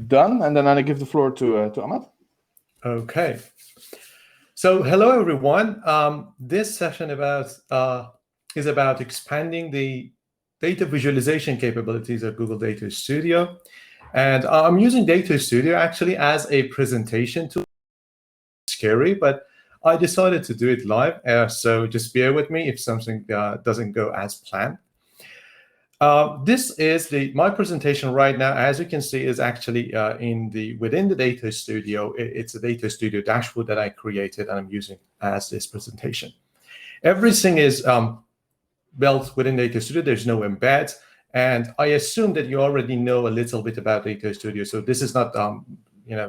done, and then I give the floor to Ahmad. Okay. So hello, everyone. This session is about expanding the data visualization capabilities of Google Data Studio. And I'm using Data Studio actually as a presentation tool. Scary, but I decided to do it live. So just bear with me if something doesn't go as planned. This is my presentation right now. As you can see, is actually within the Data Studio. It's a Data Studio dashboard that I created and I'm using as this presentation. Everything is built within Data Studio. There's no embeds, and I assume that you already know a little bit about Data Studio. So this is not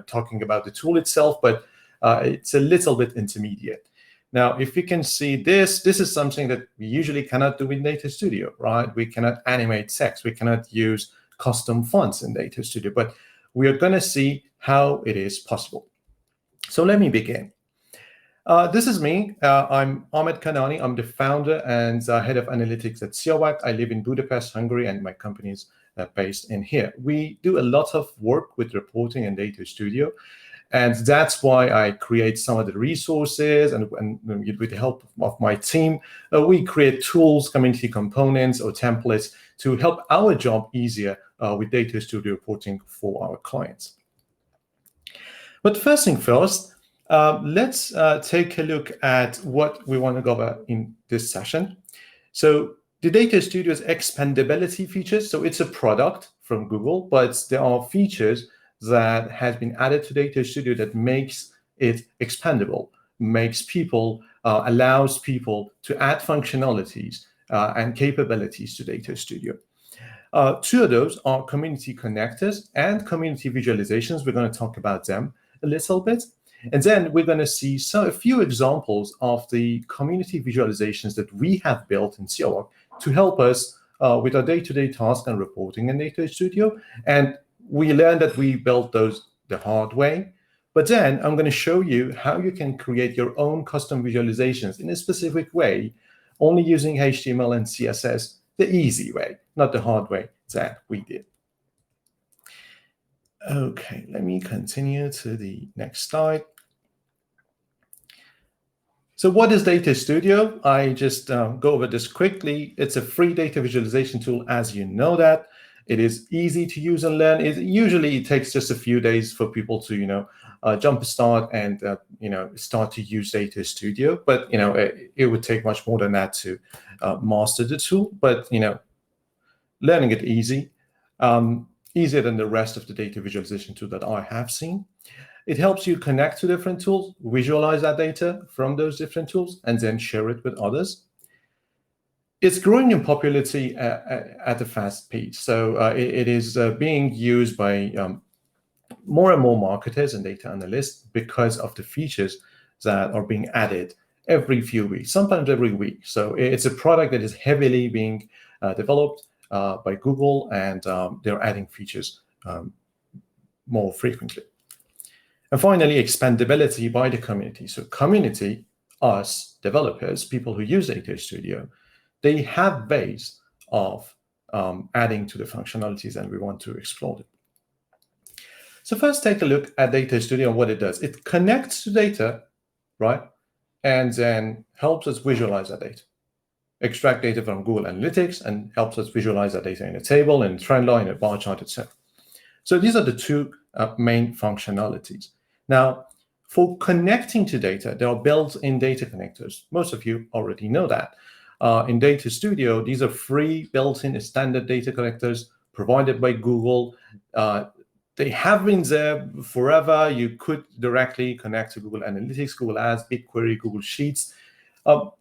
talking about the tool itself, but it's a little bit intermediate. Now, if you can see this is something that we usually cannot do in Data Studio, right? We cannot animate text. We cannot use custom fonts in Data Studio, but we are going to see how it is possible. So let me begin. This is me. I'm Ahmad Kanani. I'm the founder and head of analytics at CIOAC. I live in Budapest, Hungary, and my company is based in here. We do a lot of work with reporting and Data Studio. And that's why I create some of the resources, and with the help of my team, we create tools, community components, or templates to help our job easier with Data Studio reporting for our clients. But first thing first, let's take a look at what we want to cover in this session. So the Data Studio's expandability features, so it's a product from Google, but there are features that has been added to Data Studio that makes it expandable, allows people to add functionalities and capabilities to Data Studio. Two of those are community connectors and community visualizations. We're going to talk about them a little bit. And then we're going to see a few examples of the community visualizations that we have built in CIOAC to help us with our day-to-day tasks and reporting in Data Studio. And we learned that we built those the hard way, but then I'm going to show you how you can create your own custom visualizations in a specific way, only using HTML and CSS, the easy way, not the hard way that we did. Okay, let me continue to the next slide. So what is Data Studio? I just go over this quickly. It's a free data visualization tool, as you know that. It is easy to use and learn. It takes just a few days for people to, jump start and, start to use Data Studio. But, it would take much more than that to master the tool. But, learning it easier than the rest of the data visualization tool that I have seen. It helps you connect to different tools, visualize that data from those different tools, and then share it with others. It's growing in popularity at a fast pace. So it is being used by more and more marketers and data analysts because of the features that are being added every few weeks, sometimes every week. So it's a product that is heavily being developed by Google, and they're adding features more frequently. And finally, expandability by the community. So community, us, developers, people who use Data Studio, they have ways of adding to the functionalities, and we want to explore them. So first, take a look at Data Studio and what it does. It connects to data, right? And then helps us visualize that data. Extract data from Google Analytics and helps us visualize that data in a table, in a trend line, in a bar chart, etc. So these are the two main functionalities. Now, for connecting to data, there are built-in data connectors. Most of you already know that. In Data Studio, these are free, built-in standard data connectors provided by Google. They have been there forever. You could directly connect to Google Analytics, Google Ads, BigQuery, Google Sheets.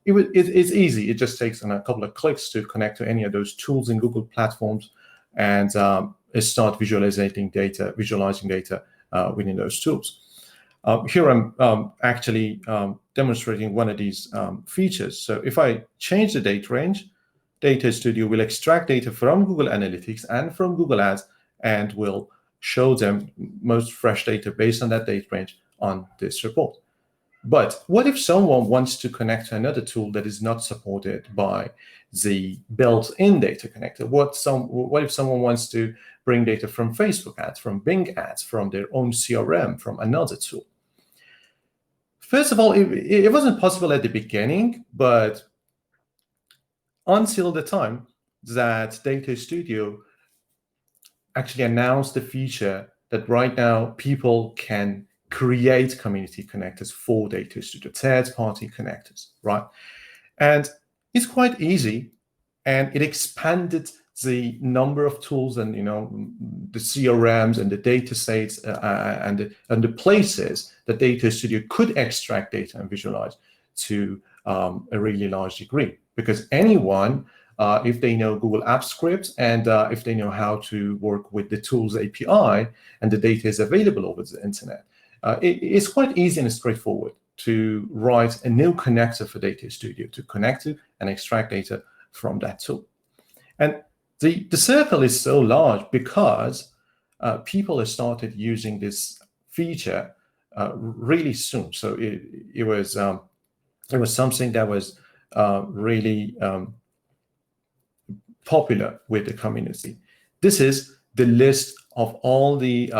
It's easy. It just takes a couple of clicks to connect to any of those tools in Google platforms and start visualizing data within those tools. Here I'm actually demonstrating one of these features. So if I change the date range, Data Studio will extract data from Google Analytics and from Google Ads and will show them most fresh data based on that date range on this report. But what if someone wants to connect to another tool that is not supported by the built-in data connector? What if someone wants to bring data from Facebook ads, from Bing ads, from their own CRM, from another tool. First of all, it wasn't possible at the beginning, but until the time that Data Studio actually announced the feature that right now people can create community connectors for Data Studio, third-party connectors, right? And it's quite easy, and it expanded the number of tools and the CRMs and the data sets and the places that Data Studio could extract data and visualize to a really large degree. Because anyone, if they know Google Apps Script and if they know how to work with the tools API and the data is available over the internet, it's quite easy and straightforward to write a new connector for Data Studio to connect to and extract data from that tool. And the circle is so large because people have started using this feature really soon. So it was something that was really popular with the community. This is the list of all the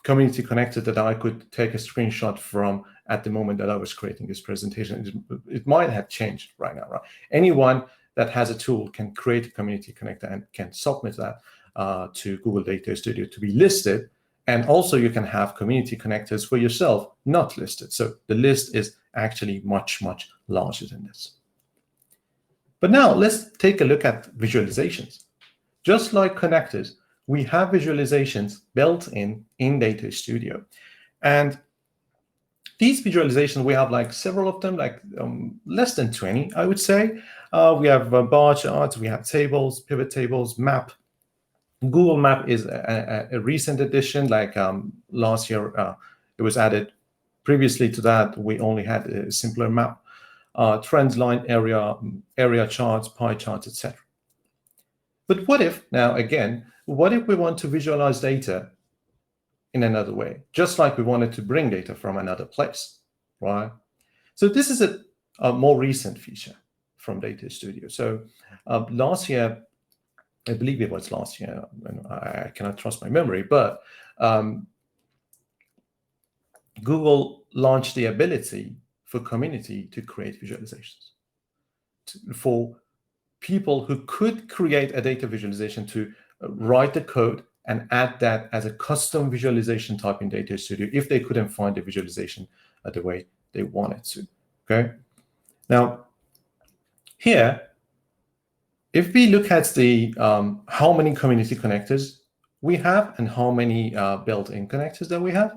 community connectors that I could take a screenshot from at the moment that I was creating this presentation. It might have changed right now, right? Anyone that has a tool can create a community connector and can submit that to Google Data Studio to be listed. And also you can have community connectors for yourself not listed. So the list is actually much, much larger than this. But now let's take a look at visualizations. Just like connectors, we have visualizations built in Data Studio. And these visualizations, we have like several of them, like less than 20, I would say. We have bar charts, we have tables, pivot tables, map. Google Map is a recent addition, like last year it was added. Previously to that, we only had a simpler map, trend line, area charts, pie charts, etc. But what if, now again, what if we want to visualize data in another way, just like we wanted to bring data from another place, right? So this is a more recent feature from Data Studio. So last year, I believe it was last year, and I cannot trust my memory, but Google launched the ability for community to create visualizations, for people who could create a data visualization to write the code and add that as a custom visualization type in Data Studio if they couldn't find the visualization the way they wanted to, okay? Now, here, if we look at the how many community connectors we have and how many built-in connectors that we have,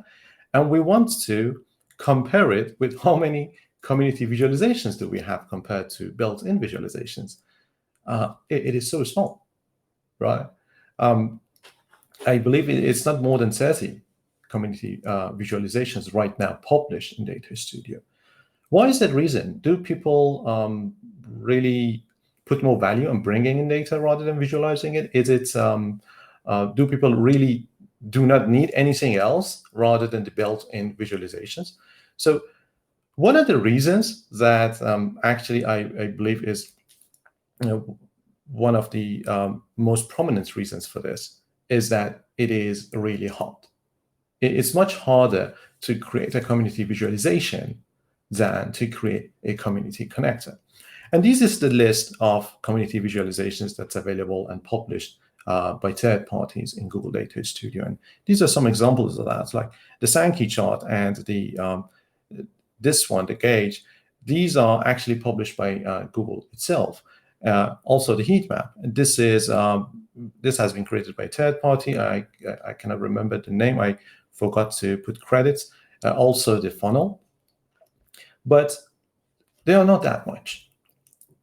and we want to compare it with how many community visualizations do we have compared to built-in visualizations, it is so small, right? I believe it's not more than 30 community visualizations right now published in Data Studio. Why is that reason? Do people really put more value on bringing in data rather than visualizing it? Is it, do people really do not need anything else rather than the built-in visualizations? So one of the reasons that actually I believe is one of the most prominent reasons for this is that it is really hard. It's much harder to create a community visualization than to create a community connector. And this is the list of community visualizations that's available and published by third parties in Google Data Studio. And these are some examples of that, like the Sankey chart and the this one, the gauge. These are actually published by Google itself. Also, the heat map. This is this has been created by a third party. I cannot remember the name. I forgot to put credits. Also, the funnel, but they are not that much.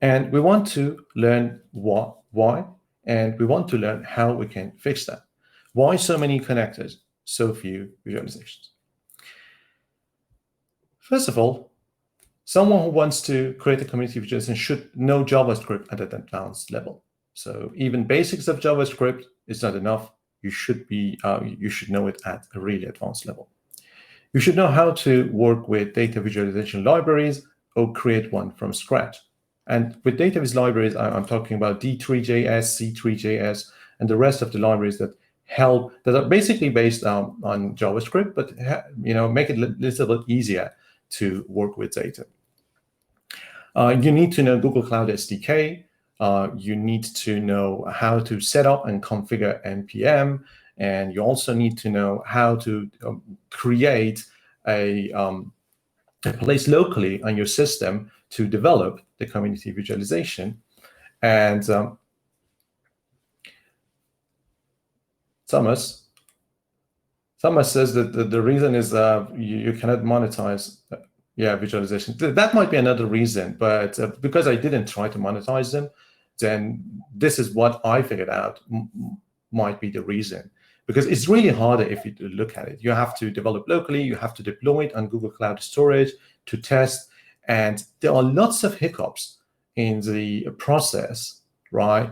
And we want to learn why, and we want to learn how we can fix that. Why so many connectors, so few visualizations? First of all, someone who wants to create a community visualization should know JavaScript at an advanced level. So even basics of JavaScript is not enough. You should know it at a really advanced level. You should know how to work with data visualization libraries or create one from scratch. And with data vis libraries, I'm talking about D3.js, C3.js, and the rest of the libraries that that are basically based on JavaScript, but make it a little bit easier to work with data. You need to know Google Cloud SDK. You need to know how to set up and configure NPM, and you also need to know how to create a place locally on your system to develop the community visualization. And Thomas says that the reason is you cannot monetize visualization. That might be another reason, but because I didn't try to monetize them, then this is what I figured out might be the reason. Because it's really harder if you look at it. You have to develop locally, you have to deploy it on Google Cloud Storage to test, and there are lots of hiccups in the process, right?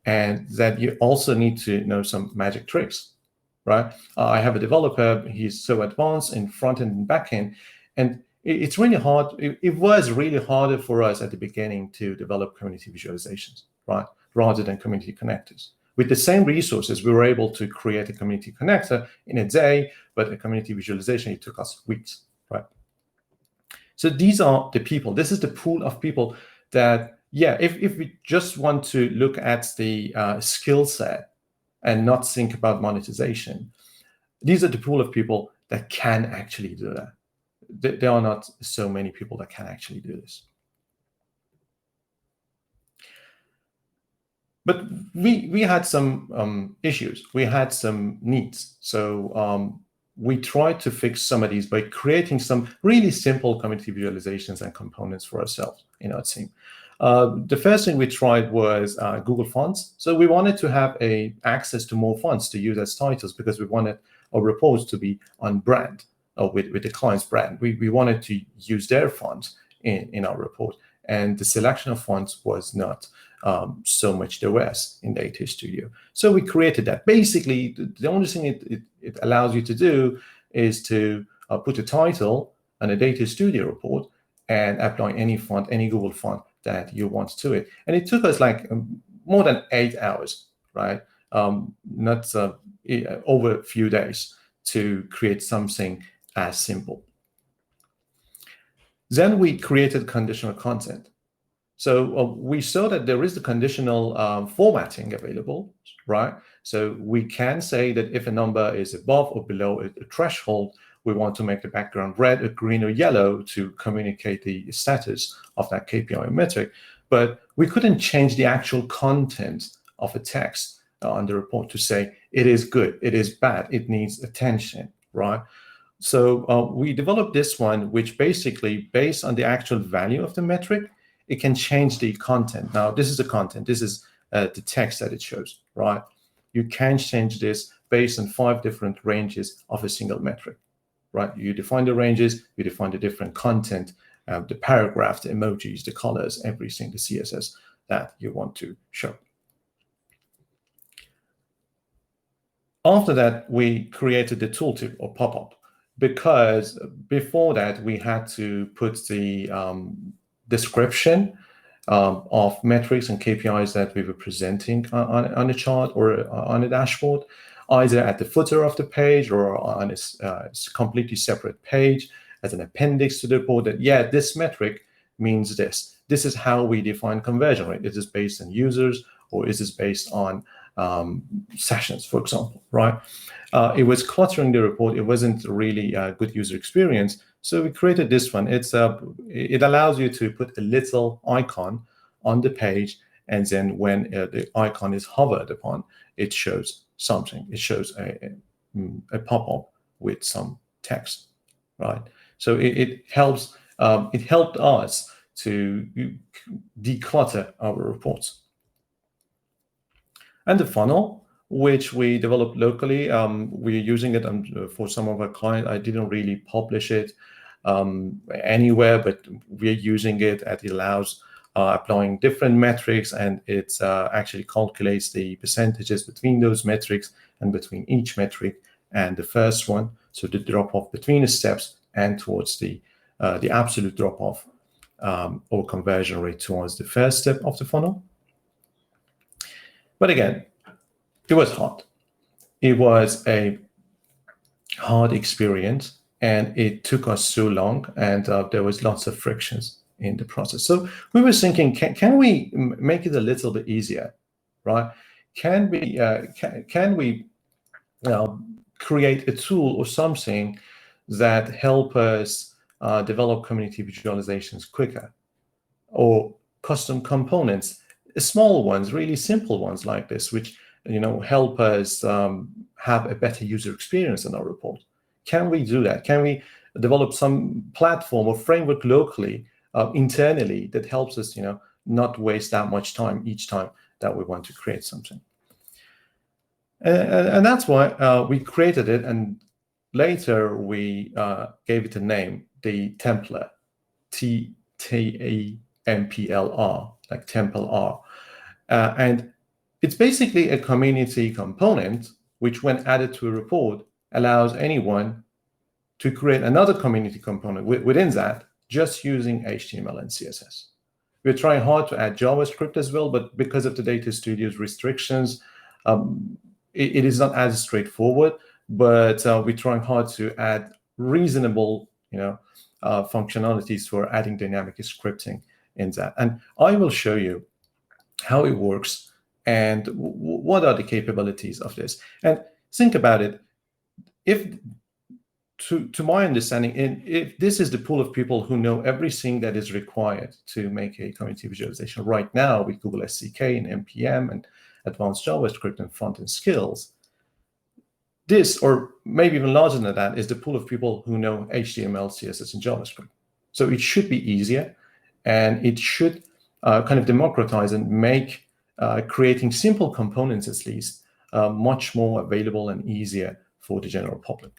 And that you also need to know some magic tricks, right? I have a developer, he's so advanced in front end and back end, and it's really hard. It was really harder for us at the beginning to develop community visualizations, right? Rather than community connectors. With the same resources, we were able to create a community connector in a day, but a community visualization, it took us weeks, right? So these are the people. This is the pool of people that, if we just want to look at the skill set and not think about monetization, these are the pool of people that can actually do that. There are not so many people that can actually do this. But we had some issues. We had some needs. So we tried to fix some of these by creating some really simple community visualizations and components for ourselves in our team. The first thing we tried was Google Fonts. So we wanted to have access to more fonts to use as titles because we wanted our reports to be on brand with the client's brand. We wanted to use their fonts in our report. And the selection of fonts was not so much the OS in Data Studio. So we created that. Basically, the only thing it allows you to do is to put a title on a Data Studio report and apply any font, any Google font that you want to it. And it took us like more than 8 hours, right? Not over a few days to create something as simple. Then we created conditional content. So we saw that there is the conditional formatting available, right? So we can say that if a number is above or below a threshold, we want to make the background red or green or yellow to communicate the status of that KPI metric. But we couldn't change the actual content of a text on the report to say it is good, it is bad, it needs attention, right? So we developed this one, which basically, based on the actual value of the metric, it can change the content. Now, this is the content. This is the text that it shows, right? You can change this based on 5 different ranges of a single metric, right? You define the ranges, you define the different content, the paragraph, the emojis, the colors, everything, the CSS that you want to show. After that, we created the tooltip or pop-up, because before that, we had to put the description of metrics and KPIs that we were presenting on a chart or on a dashboard, either at the footer of the page or on a completely separate page as an appendix to the report that, this metric means this. This is how we define conversion rate. Is this based on users or is this based on sessions, for example, right? It was cluttering the report. It wasn't really a good user experience. So we created this one. It allows you to put a little icon on the page, and then when the icon is hovered upon, it shows something. It shows a pop-up with some text, right? So it helps. It helped us to declutter our reports. And the funnel, which we developed locally, we're using it for some of our clients. I didn't really publish it anywhere, but we're using it, and it allows applying different metrics, and it actually calculates the percentages between those metrics and between each metric and the first one. So the drop-off between the steps and towards the absolute drop-off or conversion rate towards the first step of the funnel. But again, it was hard. it was a hard experience, and it took us so long, and there was lots of frictions in the process. So we were thinking, can we make it a little bit easier, right? Can we create a tool or something that help us develop community visualizations quicker, or custom components, small ones, really simple ones like this, which help us have a better user experience in our report? Can we do that? Can we develop some platform or framework locally, internally, that helps us not waste that much time each time that we want to create something? And that's why we created it, and later we gave it a name, the Template, TAMPLR, like Temple R. And it's basically a community component, which when added to a report allows anyone to create another community component within that, just using HTML and CSS. We're trying hard to add JavaScript as well, but because of the Data Studio's restrictions, it is not as straightforward, but we're trying hard to add reasonable functionalities for adding dynamic scripting in that. And I will show you how it works and what are the capabilities of this. And think about it. If, to my understanding, if this is the pool of people who know everything that is required to make a community visualization right now with Google SDK and NPM and advanced JavaScript and front-end skills, this, or maybe even larger than that, is the pool of people who know HTML, CSS, and JavaScript. So it should be easier, and it should kind of democratize and make creating simple components, at least, much more available and easier for the general public.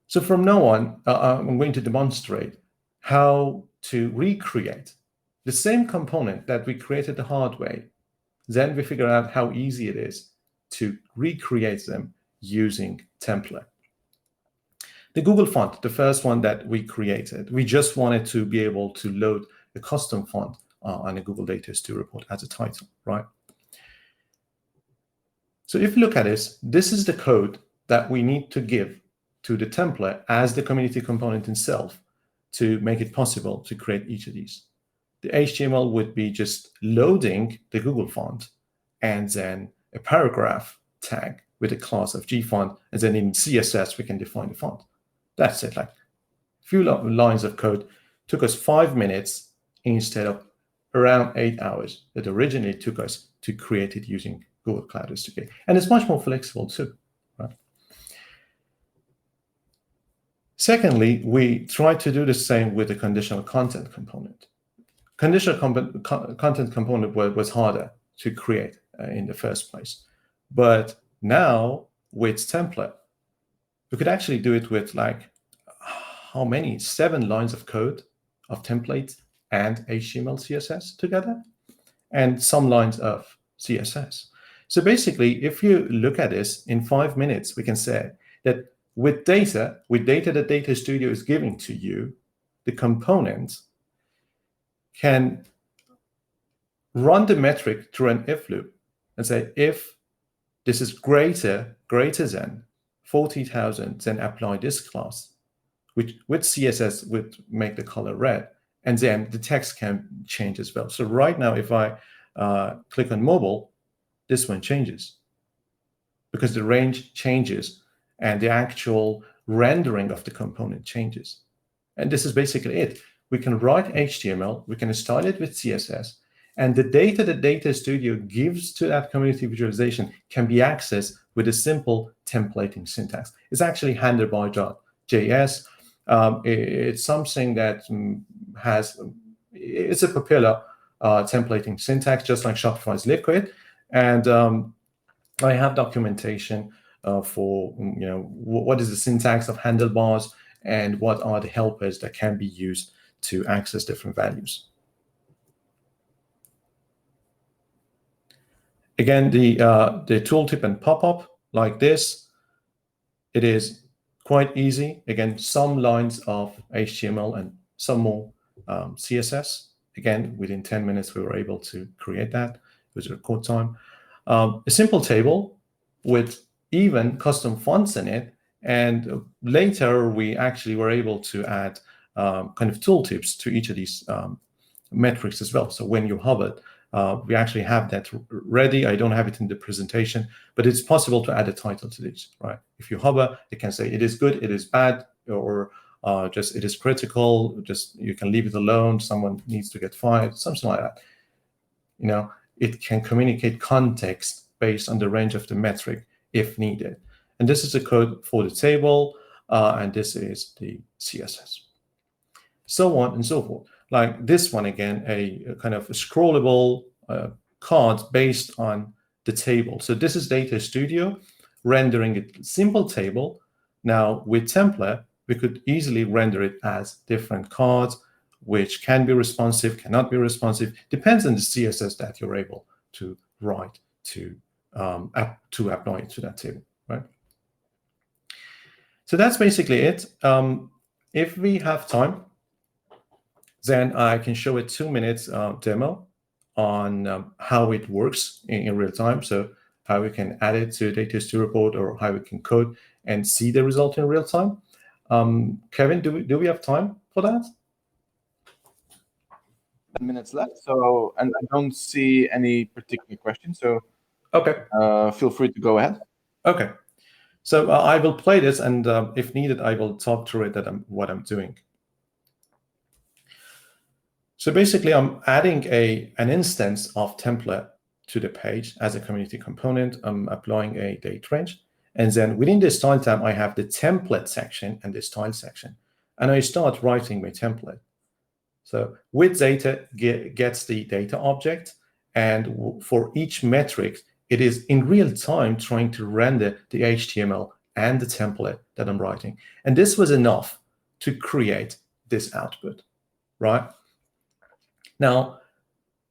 So from now on, I'm going to demonstrate how to recreate the same component that we created the hard way. Then we figure out how easy it is to recreate them using template. The Google font, the first one that we created, we just wanted to be able to load a custom font on a Google Data Studio report as a title, right? So if you look at this is the code that we need to give to the template as the community component itself to make it possible to create each of these. The HTML would be just loading the Google font, and then a paragraph tag with a class of gfont, and then in CSS we can define the font. That's it, like a few lines of code. Took us 5 minutes instead of around 8 hours that originally took us to create it using Google Cloud SDK. And it's much more flexible too, right? Secondly, we tried to do the same with the conditional content component. Conditional content component was harder to create in the first place. But now with template, we could actually do it with like, how many? 7 lines of code of templates and HTML, CSS together, and some lines of CSS. So basically, if you look at this in 5 minutes, we can say that with data that Data Studio is giving to you, the components can run the metric through an if loop and say, if this is greater than 40,000, then apply this class, which with CSS would make the color red, and then the text can change as well. So right now, if I click on mobile, this one changes because the range changes and the actual rendering of the component changes. And this is basically it. We can write HTML, we can style it with CSS, and the data that Data Studio gives to that community visualization can be accessed with a simple templating syntax. It's actually Handlebars.js. It's something that it's a popular templating syntax, just like Shopify's Liquid. And I have documentation for what is the syntax of Handlebars and what are the helpers that can be used to access different values. Again, the tooltip and pop-up like this, it is quite easy. Again, some lines of HTML and some more CSS. Again, within 10 minutes, we were able to create that. It was a record time. a simple table with even custom fonts in it. And later, we actually were able to add kind of tooltips to each of these metrics as well. So when you hover, we actually have that ready. I don't have it in the presentation, but it's possible to add a title to these, right? If you hover, it can say it is good, it is bad, or just it is critical. Just you can leave it alone. Someone needs to get fired, something like that. You know, it can communicate context based on the range of the metric if needed. And this is the code for the table, and this is the CSS. So on and so forth. Like this one again, a kind of a scrollable card based on the table. So this is Data Studio rendering a simple table. Now with template, we could easily render it as different cards, which can be responsive, cannot be responsive, depends on the CSS that you're able to write to apply it to that table, right? So that's basically it. If we have time, then I can show a 2 minutes demo on how it works in real time. So how we can add it to Data Studio report, or how we can code and see the result in real time. Kevin, do we have time for that? 10 minutes left. So, and I don't see any particular questions. So, okay, feel free to go ahead. Okay, so I will play this, and if needed, I will talk through it what I'm doing. So basically, I'm adding an instance of template to the page as a community component. I'm applying a date range. And then within the style tab, I have the template section and the style section. And I start writing my template. So with data gets the data object. And for each metric, it is in real time trying to render the HTML and the template that I'm writing. And this was enough to create this output, right? Now,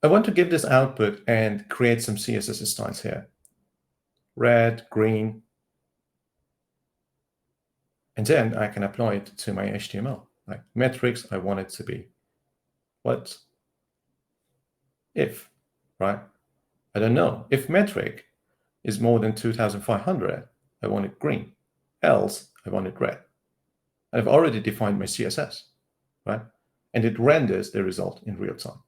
I want to give this output and create some CSS styles here. Red, green. And then I can apply it to my HTML. Like metrics, I want it to be what? If, right? I don't know. If metric is more than 2,500, I want it green. Else, I want it red. I've already defined my CSS, right? And it renders the result in real time.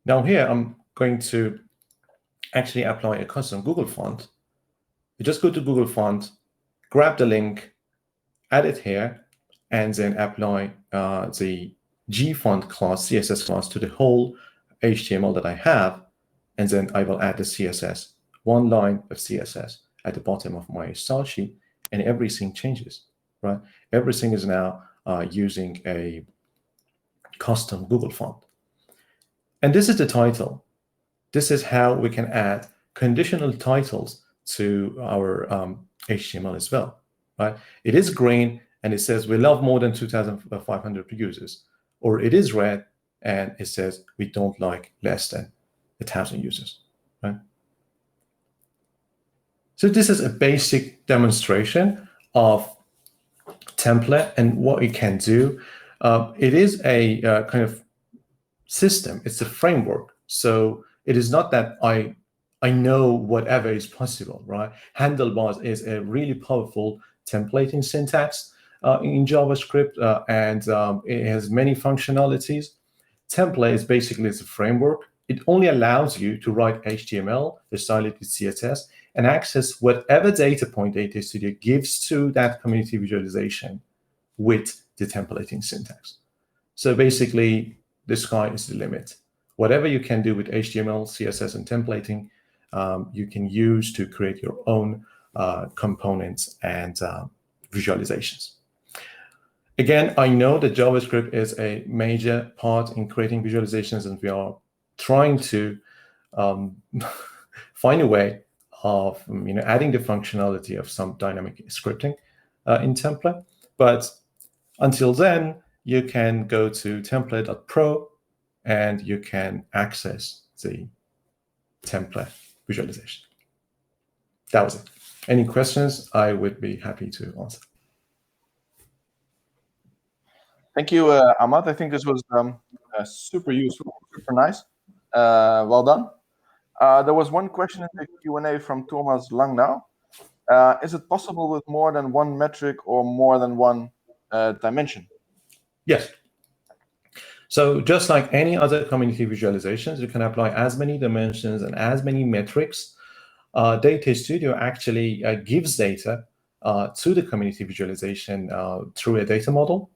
Now here, I'm going to actually apply a custom Google font. You just go to Google Font, grab the link, add it here, and then apply the gfont class, CSS class, to the whole HTML that I have. And then I will add the CSS, one line of CSS at the bottom of my style sheet, and everything changes, right? Everything is now using a custom Google font. And this is the title. This is how we can add conditional titles to our HTML as well, right? It is green, and it says we love more than 2,500 users. Or it is red, and it says we don't like less than 1,000 users, right? So this is a basic demonstration of template and what it can do. It is a kind of system. It's a framework. So it is not that I know whatever is possible, right? Handlebars is a really powerful templating syntax in JavaScript, and it has many functionalities. Template is basically a framework. It only allows you to write HTML, style it with CSS, and access whatever data point Data Studio gives to that community visualization with the templating syntax. So basically, the sky is the limit. Whatever you can do with HTML, CSS, and templating, you can use to create your own components and visualizations. Again, I know that JavaScript is a major part in creating visualizations, and we are trying to find a way of adding the functionality of some dynamic scripting in template. But until then, you can go to template.pro and you can access the template visualization. That was it. Any questions, I would be happy to answer. Thank you, Ahmad. I think this was super useful, super nice. Well done. There was one question in the Q&A from Thomas Langnau. Is it possible with more than one metric or more than one dimension? Yes. So just like any other community visualizations, you can apply as many dimensions and as many metrics. Data Studio actually gives data to the community visualization through a data model.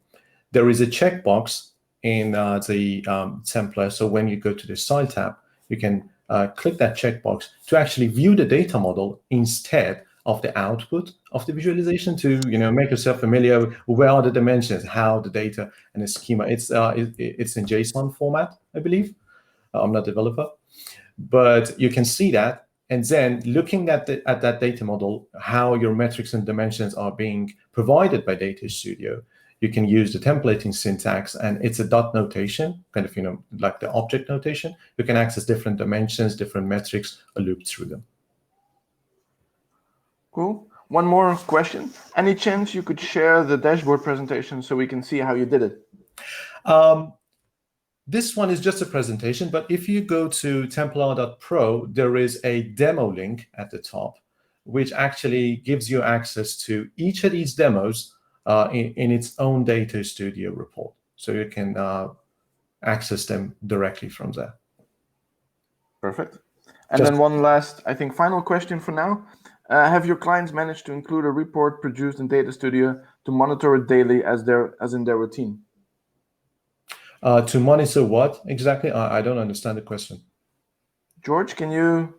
There is a checkbox in the template. So when you go to the Style tab, you can click that checkbox to actually view the data model instead of the output of the visualization, to make yourself familiar with where are the dimensions, how the data and the schema. It's in JSON format, I believe. I'm not a developer, but you can see that. And then looking at that data model, how your metrics and dimensions are being provided by Data Studio, you can use the templating syntax, and it's a dot notation, kind of, like the object notation. You can access different dimensions, different metrics, or loop through them. Cool. One more question. Any chance you could share the dashboard presentation so we can see how you did it? This one is just a presentation, but if you go to Templar.pro, there is a demo link at the top, which actually gives you access to each of these demos in its own Data Studio report. So you can access them directly from there. Perfect. And then one last, I think, final question for now. Have your clients managed to include a report produced in Data Studio to monitor it daily as in their routine? To monitor what exactly? I don't understand the question. George, can you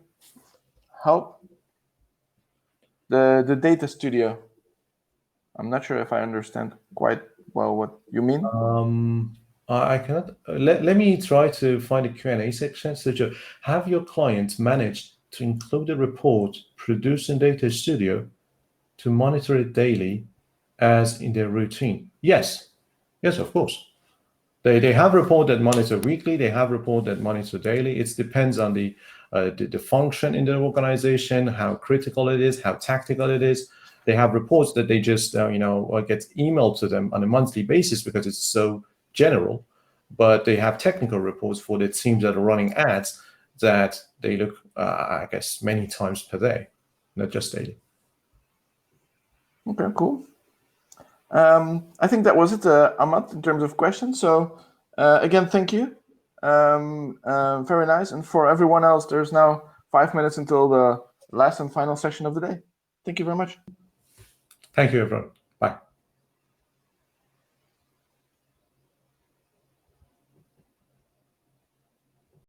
help? The Data Studio. I'm not sure if I understand quite well what you mean. I cannot. Let me try to find a Q&A section. So, Joe, have your clients managed to include a report produced in Data Studio to monitor it daily as in their routine? Yes. Yes, of course. They have report that monitor weekly. They have report that monitor daily. It depends on the function in the organization, how critical it is, how tactical it is. They have reports that they just get emailed to them on a monthly basis because it's so general. But they have technical reports for the teams that are running ads that they look, I guess, many times per day, not just daily. Okay, cool. I think that was it, Ahmad, in terms of questions. So again, thank you. Very nice. And for everyone else, there's now 5 minutes until the last and final session of the day. Thank you very much. Thank you, everyone.